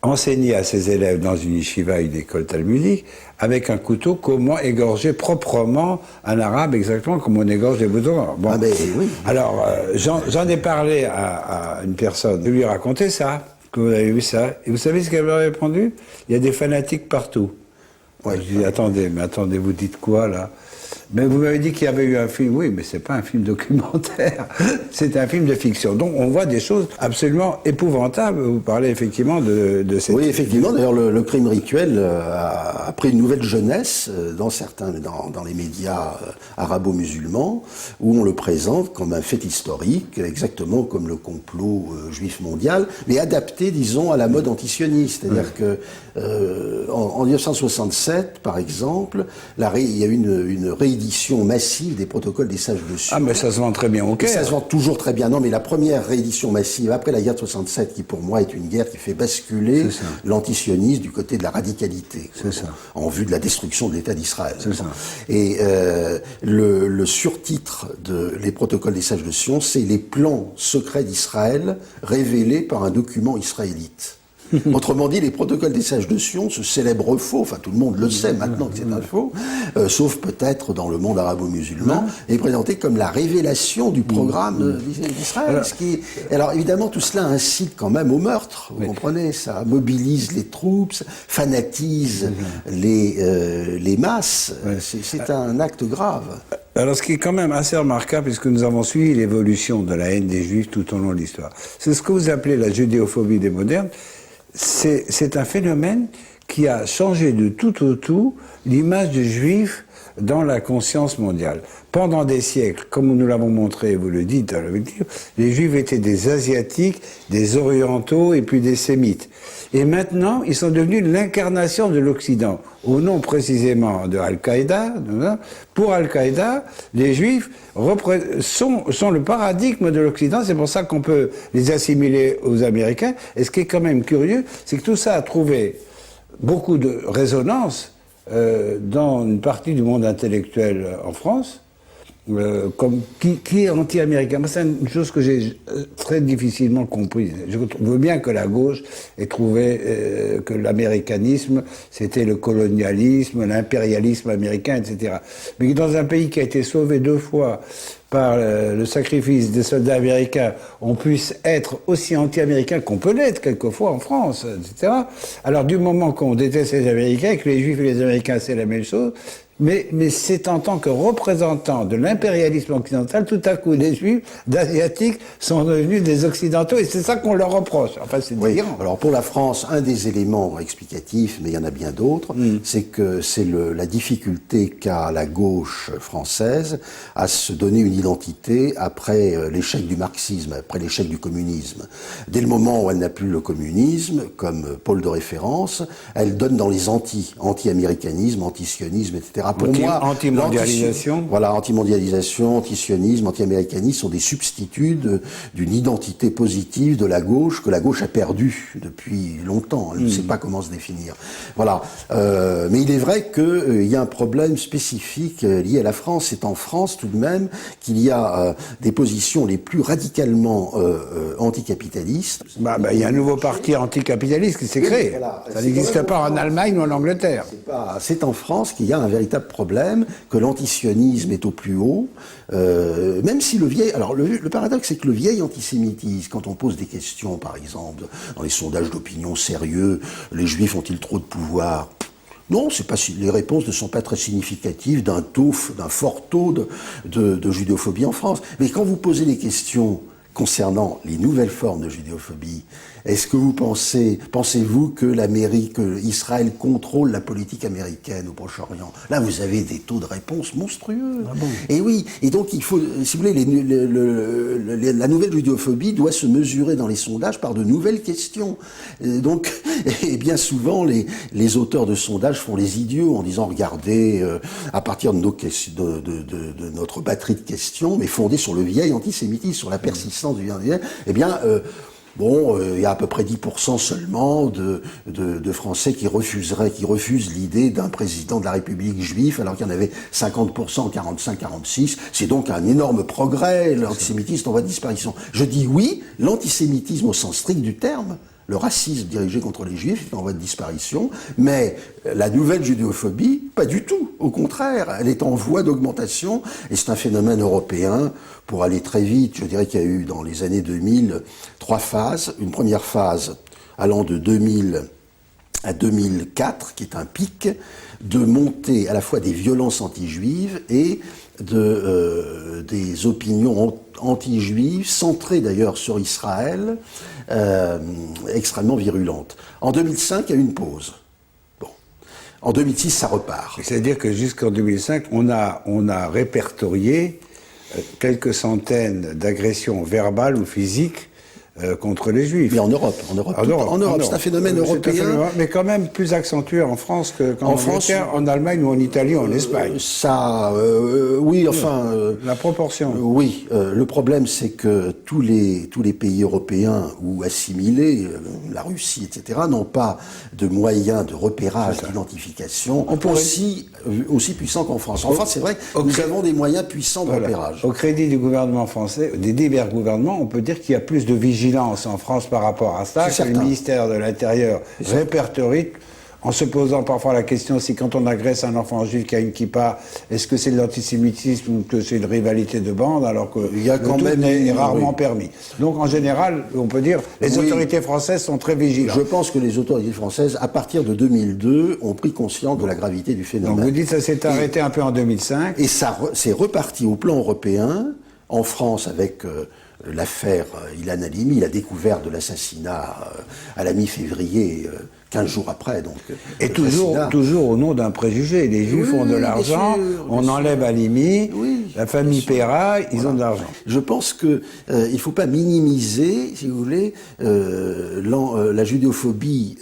[SPEAKER 1] enseigner à ses élèves dans une yeshiva, une école talmudique, avec un couteau, comment égorger proprement un arabe, exactement comme on égorge des boutons. Bon.
[SPEAKER 2] Ah ben, oui.
[SPEAKER 1] Alors, j'en ai parlé à une personne, je lui ai raconté ça, que vous avez vu ça, et vous savez ce qu'elle m'a répondu? Il y a des fanatiques partout. Ouais, je dis, attendez, vous dites quoi, là? Mais vous m'avez dit qu'il y avait eu un film. Oui, mais c'est pas un film documentaire. C'est un film de fiction. Donc on voit des choses absolument épouvantables. Vous parlez effectivement de cette...
[SPEAKER 2] Oui, effectivement. D'ailleurs, le crime rituel a pris une nouvelle jeunesse dans les médias arabo-musulmans, où on le présente comme un fait historique, exactement comme le complot juif mondial, mais adapté, disons, à la mode antisioniste. C'est-à-dire que en 1967, par exemple, il y a eu une réédition massive des protocoles des sages de Sion.
[SPEAKER 1] Ah, mais ça se vend très bien au Caire.
[SPEAKER 2] Ça se vend toujours très bien. Non, mais la première réédition massive, après la guerre de 67, qui pour moi est une guerre qui fait basculer l'antisionisme du côté de la radicalité, en vue de la destruction de l'État d'Israël. Et le surtitre Les protocoles des sages de Sion, c'est les plans secrets d'Israël révélés par un document israélite. Autrement dit, les protocoles des sages de Sion, ce célèbre faux, enfin tout le monde le sait maintenant que c'est un faux, sauf peut-être dans le monde arabo-musulman, est présenté comme la révélation du programme d'Israël. Alors évidemment, tout cela incite quand même au meurtre, vous comprenez, ça mobilise les troupes, fanatise les masses, c'est un acte grave.
[SPEAKER 1] Alors ce qui est quand même assez remarquable, puisque nous avons suivi l'évolution de la haine des Juifs tout au long de l'histoire, c'est ce que vous appelez la judéophobie des modernes. C'est un phénomène qui a changé de tout au tout l'image du Juif dans la conscience mondiale. Pendant des siècles, comme nous l'avons montré, vous le dites dans le livre, les Juifs étaient des Asiatiques, des Orientaux et puis des Sémites. Et maintenant, ils sont devenus l'incarnation de l'Occident, au nom précisément de Al-Qaïda. Pour Al-Qaïda, les Juifs sont le paradigme de l'Occident, c'est pour ça qu'on peut les assimiler aux Américains. Et ce qui est quand même curieux, c'est que tout ça a trouvé beaucoup de résonance dans une partie du monde intellectuel en France, qui est anti-américain. Moi, c'est une chose que j'ai très difficilement comprise. Je veux bien que la gauche ait trouvé que l'américanisme, c'était le colonialisme, l'impérialisme américain, etc. Mais dans un pays qui a été sauvé 2 fois par le sacrifice des soldats américains, on puisse être aussi anti-américain qu'on peut l'être quelquefois en France, etc. Alors du moment qu'on déteste les Américains et que les Juifs et les Américains c'est la même chose, mais c'est en tant que représentant de l'impérialisme occidental, tout à coup, les Juifs d'Asiatiques sont devenus des Occidentaux, et c'est ça qu'on leur reproche. Enfin, c'est délirant.
[SPEAKER 2] Alors pour la France, un des éléments explicatifs, mais il y en a bien d'autres, c'est que c'est la difficulté qu'a la gauche française à se donner une identité après l'échec du marxisme, après l'échec du communisme. Dès le moment où elle n'a plus le communisme comme pôle de référence, elle donne dans les anti-américanisme, anti-sionisme, etc. Pour moi,
[SPEAKER 1] anti-mondialisation.
[SPEAKER 2] Voilà, anti-mondialisation, anti-sionisme, anti-américanisme sont des substituts d'une identité positive de la gauche que la gauche a perdue depuis longtemps. Elle ne sait pas comment se définir. Voilà. Mais il est vrai qu'il y a un problème spécifique lié à la France. C'est en France tout de même qu'il y a des positions les plus radicalement anticapitalistes.
[SPEAKER 1] Il y a un nouveau parti anticapitaliste qui s'est créé.
[SPEAKER 2] Voilà.
[SPEAKER 1] Ça n'existe pas en Allemagne ou en Angleterre.
[SPEAKER 2] C'est en France qu'il y a un véritable problème, que l'antisionisme est au plus haut, même si le vieil... Alors le paradoxe, c'est que le vieil antisémitisme, quand on pose des questions, par exemple, dans les sondages d'opinion sérieux, les Juifs ont-ils trop de pouvoir ? Non, les réponses ne sont pas très significatives d'un fort taux de judéophobie en France. Mais quand vous posez des questions concernant les nouvelles formes de judéophobie, est-ce que pensez-vous que Israël contrôle la politique américaine au Proche-Orient? Là, vous avez des taux de réponse monstrueux.
[SPEAKER 1] Ah bon?
[SPEAKER 2] Et oui, et donc il faut, si vous voulez, la nouvelle judéophobie doit se mesurer dans les sondages par de nouvelles questions. Et bien souvent, les auteurs de sondages font les idiots en disant, regardez, à partir de notre batterie de questions, mais fondée sur le vieil antisémitisme, sur la persistance du vieil, il y a à peu près 10% seulement de Français qui refusent l'idée d'un président de la République juif, alors qu'il y en avait 50% en 45-46. C'est donc un énorme progrès, l'antisémitisme en voie de disparition. Je dis oui, l'antisémitisme au sens strict du terme, le racisme dirigé contre les Juifs est en voie de disparition, mais la nouvelle judéophobie, pas du tout. Au contraire, elle est en voie d'augmentation, et c'est un phénomène européen. Pour aller très vite, je dirais qu'il y a eu dans les années 2000 3 phases. Une première phase allant de 2000 à 2004, qui est un pic de montée à la fois des violences anti-juives et des opinions anti-juives, centrées d'ailleurs sur Israël, extrêmement virulentes. En 2005, il y a eu une pause. Bon. En 2006, ça repart.
[SPEAKER 1] C'est-à-dire que jusqu'en 2005, on a répertorié quelques centaines d'agressions verbales ou physiques contre les Juifs.
[SPEAKER 2] Mais en Europe, c'est un phénomène européen.
[SPEAKER 1] Mais quand même plus accentué en France qu'en Angleterre, en Allemagne ou en Italie ou en Espagne.
[SPEAKER 2] Oui, enfin...
[SPEAKER 1] la proportion.
[SPEAKER 2] Oui, le problème c'est que tous les pays européens ou assimilés, la Russie, etc., n'ont pas de moyens de repérage, d'identification aussi puissants qu'en France. En France, c'est vrai, nous avons des moyens puissants de repérage.
[SPEAKER 1] Au crédit du gouvernement français, des divers gouvernements, on peut dire qu'il y a plus de vigilance en France par rapport à ça, que le ministère de l'Intérieur répertorie, en se posant parfois la question si quand on agresse un enfant juif qui a une kippa, est-ce que c'est de l'antisémitisme ou que c'est une rivalité de bande, alors que est rarement permis. Donc en général, on peut dire, les autorités françaises sont très vigilantes.
[SPEAKER 2] Je pense que les autorités françaises, à partir de 2002, ont pris conscience de la gravité du phénomène.
[SPEAKER 1] Donc vous dites que ça s'est arrêté un peu en 2005.
[SPEAKER 2] Et ça c'est reparti au plan européen, en France avec... l'affaire Ilan Halimi, la découverte de l'assassinat à la mi-février, 15 jours après. Donc,
[SPEAKER 1] et toujours au nom d'un préjugé. Les Juifs ont de l'argent, on enlève Halimi, la famille paiera, ils ont de l'argent.
[SPEAKER 2] Je pense qu'il ne faut pas minimiser, si vous voulez, la judéophobie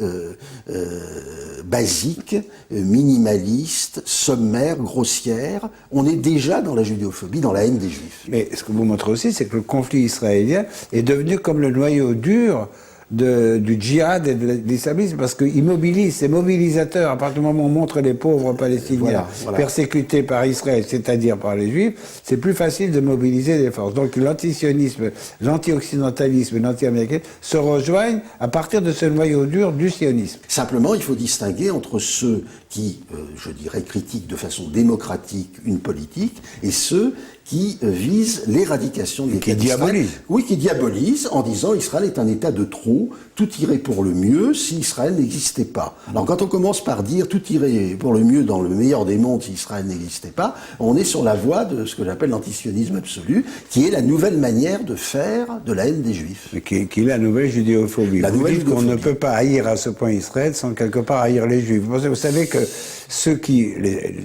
[SPEAKER 2] basique, minimaliste, sommaire, grossière. On est déjà dans la judéophobie, dans la haine des Juifs.
[SPEAKER 1] Mais ce que vous montrez aussi, c'est que le conflit israélien est devenu comme le noyau dur du djihad et de l'islamisme, parce qu'il mobilise, c'est mobilisateur. À partir du moment où on montre les pauvres Palestiniens persécutés par Israël, c'est-à-dire par les Juifs, c'est plus facile de mobiliser des forces. Donc l'antisionisme, l'anti-occidentalisme et l'anti-américain se rejoignent à partir de ce noyau dur du sionisme.
[SPEAKER 2] Simplement, il faut distinguer entre ceux qui, je dirais, critiquent de façon démocratique une politique et ceux qui visent l'éradication de l'État d'Israël.
[SPEAKER 1] Diabolisent.
[SPEAKER 2] Oui, qui diabolisent en disant Israël est un État de trop, tout irait pour le mieux si Israël n'existait pas. Alors quand on commence par dire tout irait pour le mieux dans le meilleur des mondes si Israël n'existait pas, on est sur la voie de ce que j'appelle l'antisionisme absolu, qui est la nouvelle manière de faire de la haine des Juifs.
[SPEAKER 1] Qui est la nouvelle judéophobie. Vous dites qu'on ne peut pas haïr à ce point Israël sans quelque part haïr les Juifs. Vous savez que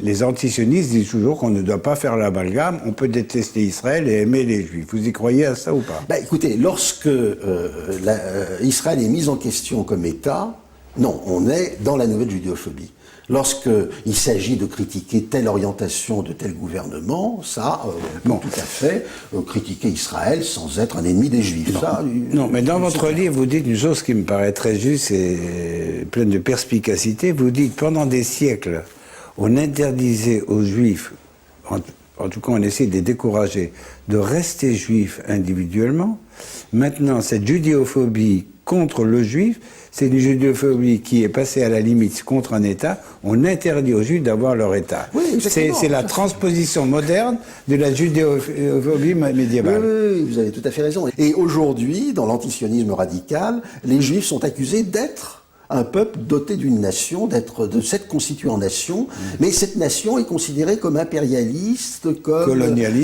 [SPEAKER 1] les antisionistes disent toujours qu'on ne doit pas faire l'amalgame, on peut détester Israël et aimer les Juifs. Vous y croyez à ça ou pas?
[SPEAKER 2] Écoutez, lorsque Israël est mis en question comme État, non, on est dans la nouvelle judéophobie. Lorsqu'il s'agit de critiquer telle orientation de tel gouvernement, ça, on peut tout à fait critiquer Israël sans être un ennemi des Juifs.
[SPEAKER 1] Non, mais dans votre livre, vous dites une chose qui me paraît très juste et pleine de perspicacité. Vous dites, pendant des siècles, on interdisait aux Juifs, en tout cas on essayait de les décourager, de rester juifs individuellement. Maintenant, cette judéophobie contre le juif, c'est une judéophobie qui est passée à la limite contre un État. On interdit aux Juifs d'avoir leur État.
[SPEAKER 2] Oui,
[SPEAKER 1] c'est la transposition moderne de la judéophobie médiévale.
[SPEAKER 2] Oui, vous avez tout à fait raison. Et aujourd'hui, dans l'antisionisme radical, les Juifs sont accusés d'être un peuple doté d'une nation, de s'être constitué en nation, mais cette nation est considérée comme impérialiste, comme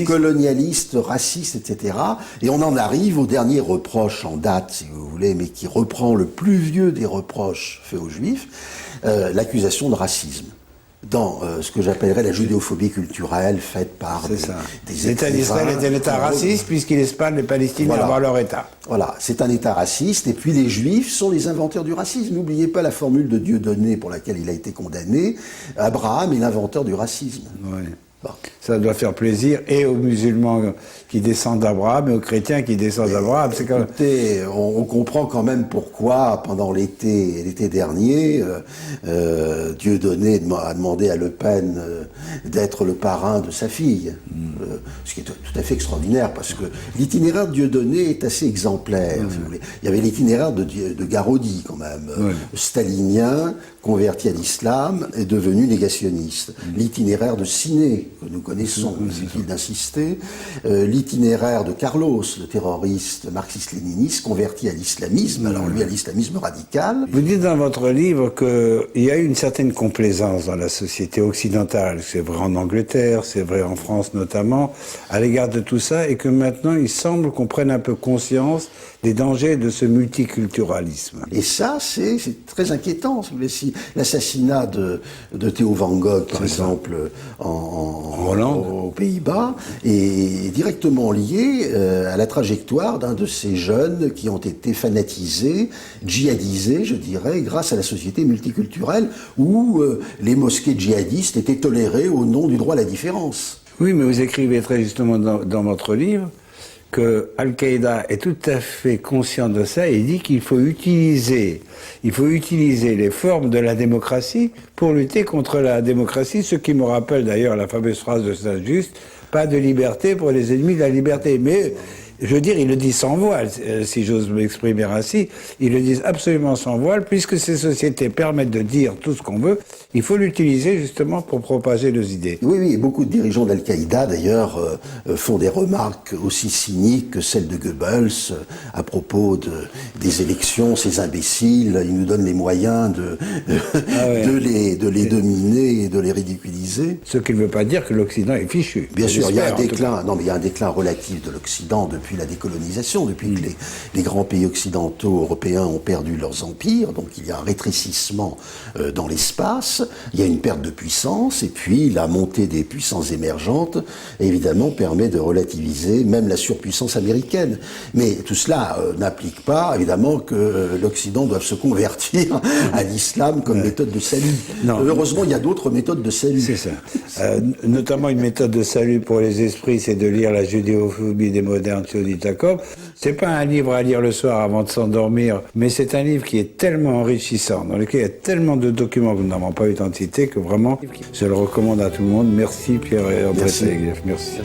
[SPEAKER 2] colonialiste, raciste, etc. Et on en arrive au dernier reproche en date, si vous voulez, mais qui reprend le plus vieux des reproches faits aux Juifs, l'accusation de racisme. Dans ce que j'appellerais la judéophobie culturelle faite par des
[SPEAKER 1] L'État d'Israël est un État raciste puisqu'il espère les Palestiniens avoir leur État.
[SPEAKER 2] Voilà, c'est un État raciste, et puis les Juifs sont les inventeurs du racisme. N'oubliez pas la formule de Dieudonné pour laquelle il a été condamné. Abraham est l'inventeur du racisme.
[SPEAKER 1] Oui. Bon. Ça doit faire plaisir et aux musulmans qui descendent d'Abraham et aux chrétiens qui descendent d'Abraham.
[SPEAKER 2] Écoutez, on comprend quand même pourquoi, pendant l'été dernier, Dieudonné a demandé à Le Pen d'être le parrain de sa fille. Ce qui est tout à fait extraordinaire, parce que l'itinéraire de Dieudonné est assez exemplaire. Si vous voulez. Il y avait l'itinéraire de Garaudy, quand même, stalinien, converti à l'islam, est devenu négationniste. L'itinéraire de Siné, que nous connaissons, c'est utile d'insister. L'itinéraire de Carlos, le terroriste marxiste-léniniste, converti à l'islamisme, alors lui à l'islamisme radical.
[SPEAKER 1] Vous dites dans votre livre qu'il y a eu une certaine complaisance dans la société occidentale. C'est vrai en Angleterre, c'est vrai en France notamment, à l'égard de tout ça, et que maintenant il semble qu'on prenne un peu conscience des dangers de ce multiculturalisme.
[SPEAKER 2] Et ça, c'est très inquiétant. Si l'assassinat de Theo van Gogh, par exemple, en Hollande, aux Pays-Bas, est directement lié à la trajectoire d'un de ces jeunes qui ont été fanatisés, djihadisés, je dirais, grâce à la société multiculturelle où les mosquées djihadistes étaient tolérées au nom du droit à la différence.
[SPEAKER 1] Oui, mais vous écrivez très justement dans votre livre que Al-Qaïda est tout à fait conscient de ça et dit qu'il faut utiliser les formes de la démocratie pour lutter contre la démocratie, ce qui me rappelle d'ailleurs la fameuse phrase de Saint-Just, pas de liberté pour les ennemis de la liberté. Mais je veux dire, ils le disent sans voile, si j'ose m'exprimer ainsi. Ils le disent absolument sans voile, puisque ces sociétés permettent de dire tout ce qu'on veut. Il faut l'utiliser justement pour propager nos idées.
[SPEAKER 2] Oui, et beaucoup de dirigeants d'Al-Qaïda, d'ailleurs, font des remarques aussi cyniques que celles de Goebbels à propos des élections, ces imbéciles. Ils nous donnent les moyens de les dominer et de les ridiculiser.
[SPEAKER 1] Ce qui ne veut pas dire que l'Occident est fichu.
[SPEAKER 2] Bien sûr, il y a un déclin. Non, mais il y a un déclin relatif de l'Occident depuis la décolonisation, depuis que les grands pays occidentaux européens ont perdu leurs empires. Donc il y a un rétrécissement dans l'espace. Il y a une perte de puissance, et puis la montée des puissances émergentes, évidemment, permet de relativiser même la surpuissance américaine. Mais tout cela n'implique pas, évidemment, que l'Occident doive se convertir à l'islam comme méthode de salut. Non. Heureusement, il y a d'autres méthodes de salut.
[SPEAKER 1] C'est ça. Notamment une méthode de salut pour les esprits, c'est de lire La judéophobie des modernes Théodite-Jacob. C'est pas un livre à lire le soir avant de s'endormir, mais c'est un livre qui est tellement enrichissant, dans lequel il y a tellement de documents que nous n'avons pas eu tant de cités, que vraiment, je le recommande à tout le monde. Merci Pierre et André Taillefer. Merci.